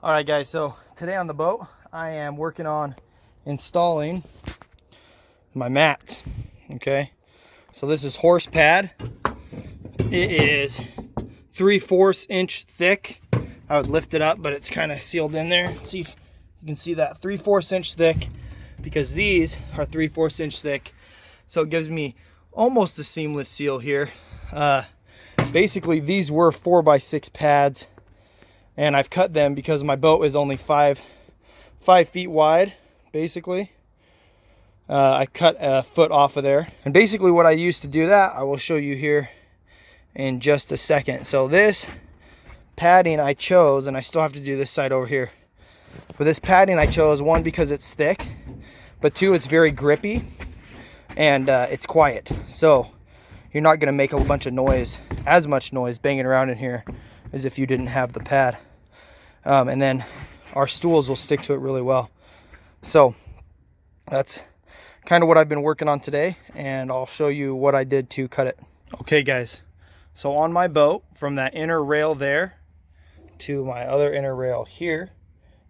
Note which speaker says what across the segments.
Speaker 1: All right, guys, so today on the boat, I am working on installing my mat, okay? So this is horse pad. It is 3/4 inch thick. I would lift it up, but it's kind of sealed in there. See if you can see that, 3/4 inch thick, because these are 3/4 inch thick. So it gives me almost a seamless seal here. Basically, these were 4x6 pads, and I've cut them because my boat is only 5 feet wide, basically. I cut a foot off of there. And basically what I used to do that, I will show you here in just a second. So this padding I chose, and I still have to do this side over here. But this padding I chose, one, because it's thick, but two, it's very grippy, and it's quiet. So you're not gonna make a bunch of noise, as much noise banging around in here as if you didn't have the pad. And then our stools will stick to it really well. So that's kind of what I've been working on today, and I'll show you what I did to cut it. Okay guys, so on my boat, from that inner rail there to my other inner rail here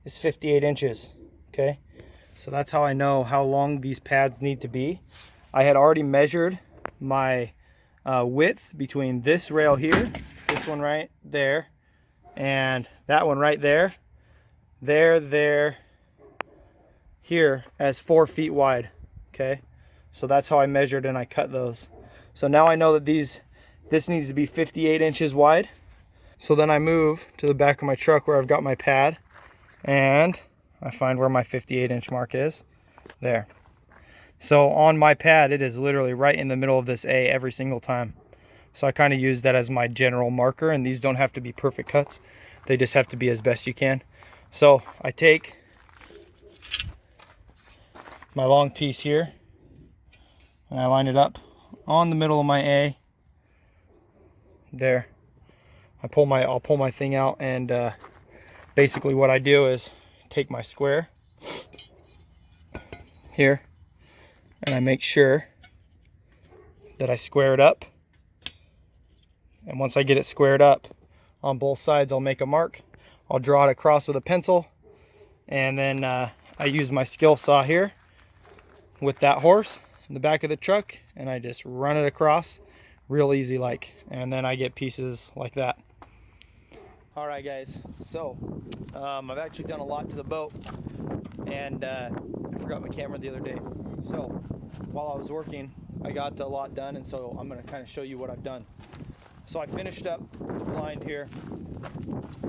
Speaker 1: is 58 inches, okay? So that's how I know how long these pads need to be. I had already measured my width between this rail here, this one right there, and that one right there, here, as 4 feet wide, okay? So that's how I measured and I cut those. So now I know that this needs to be 58 inches wide. So then I move to the back of my truck where I've got my pad, and I find where my 58 inch mark is, there. So on my pad, it is literally right in the middle of this A every single time. So I kind of use that as my general marker, and these don't have to be perfect cuts. They just have to be as best you can. So I take my long piece here, and I line it up on the middle of my A, there. I'll pull my thing out, and basically what I do is take my square here, and I make sure that I square it up. And once I get it squared up on both sides, I'll make a mark. I'll draw it across with a pencil, and then I use my skill saw here with that horse in the back of the truck, and I just run it across real easy like, and then I get pieces like that. All right guys, so I've actually done a lot to the boat, and I forgot my camera the other day. So while I was working, I got a lot done, and so I'm going to kind of show you what I've done. So I finished up the blind here,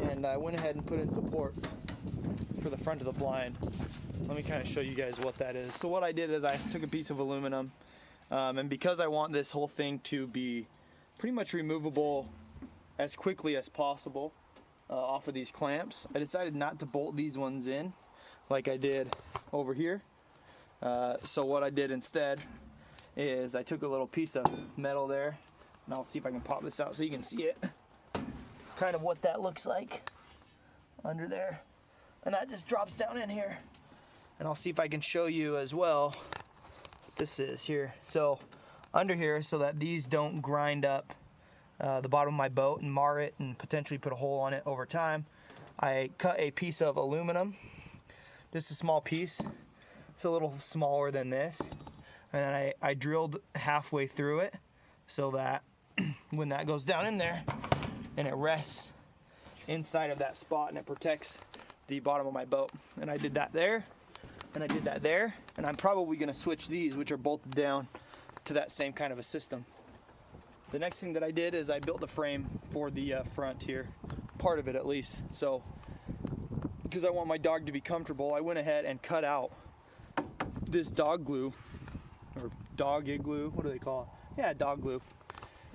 Speaker 1: and I went ahead and put in supports for the front of the blind. Let me kind of show you guys what that is. So what I did is I took a piece of aluminum, and because I want this whole thing to be pretty much removable as quickly as possible off of these clamps, I decided not to bolt these ones in like I did over here. So what I did instead is I took a little piece of metal there, and I'll see if I can pop this out so you can see it, kind of what that looks like under there, and that just drops down in here. And I'll see if I can show you as well what this is here. So under here, so that these don't grind up the bottom of my boat and mar it and potentially put a hole on it over time, I cut a piece of aluminum, just a small piece. It's a little smaller than this, and then I drilled halfway through it so that when that goes down in there and it rests inside of that spot and it protects the bottom of my boat. And I did that there, and I did that there, and I'm probably going to switch these, which are bolted down, to that same kind of a system. The next thing that I did is I built the frame for the front here, part of it at least. So because I want my dog to be comfortable, I went ahead and cut out this dog glue, or dog igloo, what do they call it? Yeah, dog glue.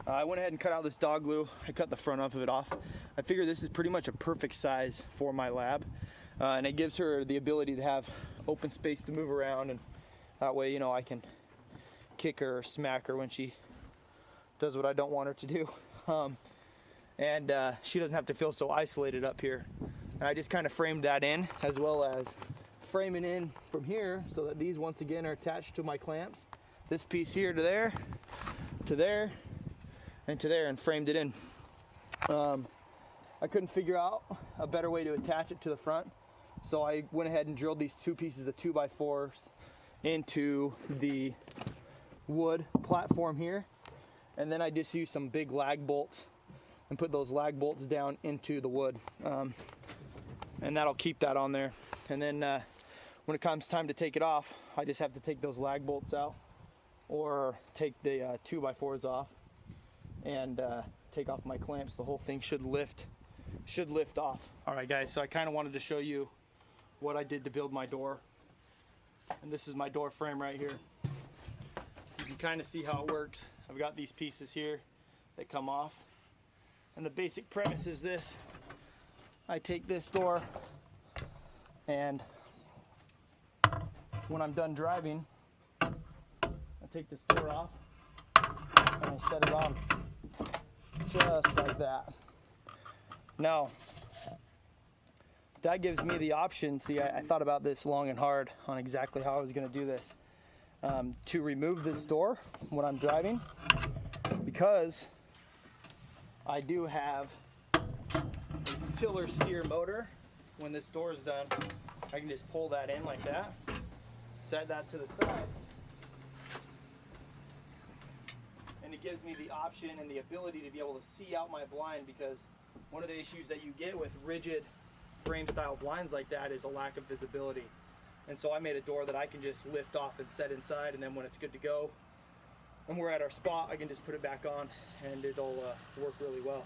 Speaker 1: I went ahead and cut out this dog glue. I cut the front of it off. I figure this is pretty much a perfect size for my lab, and it gives her the ability to have open space to move around, and that way, you know, I can kick her or smack her when she does what I don't want her to do. And she doesn't have to feel so isolated up here. And I just kind of framed that in, as well as framing in from here so that these once again are attached to my clamps. This piece here to there, to there, and to there, and framed it in. I couldn't figure out a better way to attach it to the front. So I went ahead and drilled these 2 pieces of 2x4s into the wood platform here. And then I just used some big lag bolts and put those lag bolts down into the wood. And that'll keep that on there. And then when it comes time to take it off, I just have to take those lag bolts out or take the 2x4s off and take off my clamps. The whole thing should lift off. All right guys, so I kind of wanted to show you what I did to build my door. And this is my door frame right here. You can kind of see how it works. I've got these pieces here that come off. And the basic premise is this. I take this door, and when I'm done driving, I take this door off and I set it on just like that. Now, that gives me the option. See, I thought about this long and hard on exactly how I was going to do this. To remove this door when I'm driving, because I do have a tiller steer motor. When this door is done, I can just pull that in like that, set that to the side, and it gives me the option and the ability to be able to see out my blind, because one of the issues that you get with rigid frame style blinds like that is a lack of visibility. And so I made a door that I can just lift off and set inside, and then when it's good to go and we're at our spot, I can just put it back on and it'll work really well.